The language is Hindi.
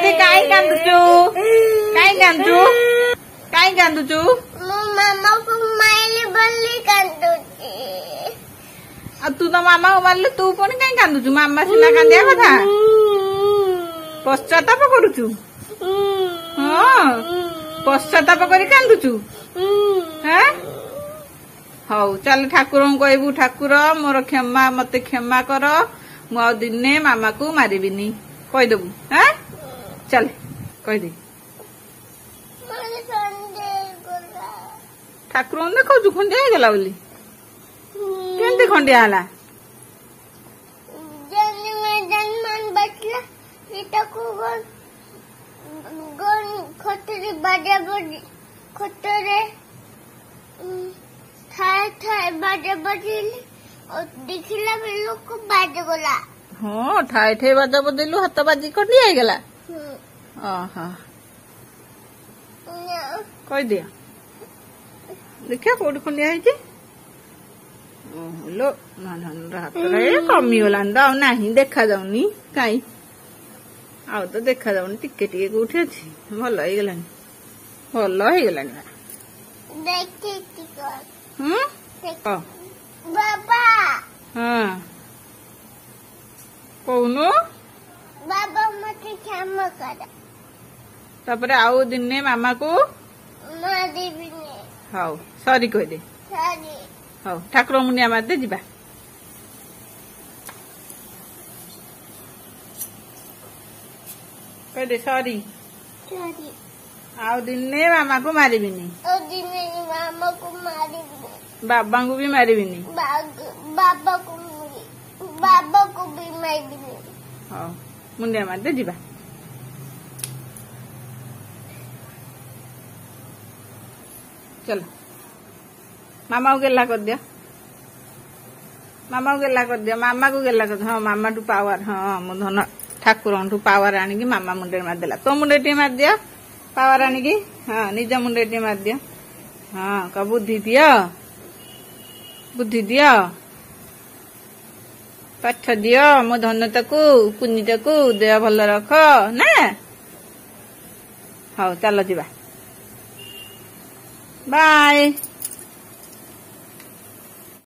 आदि काई कांदुचु काई कांदुचु मामा को माइले बल्ली कांदुची तू तो मामा को मारले तू पुणी काई कांदुचु मामा सिना कांदिया कथा पश्चाताप करुचु हाँ पश्चाताप करी कांदुचु हैं हौ चल ठाकुर कहबू ठाकुर मोर क्षमा मते क्षमा कर मु दिने मामा को मारिबिनी कहदेबू हैं चल कहदे ठाकुर देखु खंडिया गला बोली केमती खंडिया हला खतरे बाजा खतरे बाजा बजेली और दिखला बेलो को बाजा गला हाँ ठाए ठाए बाजा बजेलु हाथ बाजी खंडिया गला कह दिया देखिया कौट खंडिया लो हाथ कमी गला देखा जाऊनी कहीं आउ तो देखा जाऊनी टिके टिके कोठी अच्छी भल हो गलानी बाबा हाँ कौनु बाबा मते क्षमा कर तापरे आउ दिने मामा को मारिबिनी हाउ सॉरी कह दे सॉरी हाउ ठाकुर मुनिया मारदे जिबा कह दे सॉरी सॉरी आउ दिने मामा को मारिबिनी मामा को मारिबिनी बाबा को भी मारिबिनी बाबा को भी मारिबिनी हाउ मुंडिया मारदे जिबा चलो मामा को गेला कर दिया मामा को गेला कर दिया मामा को गेला कर हाँ मामा टू पावर हाँ मो धन ठाकुर पावर आनिकी मामा मुंडे मारदेला तो मुंडे टी मार दिया पावर आनिकी हाँ निज मुंडे टी मार दिया हाँ का बुद्धि दिया पाठ दियो मो धनता को कुनिटा को देह भल रख ना हाँ चलो जीवा बाय।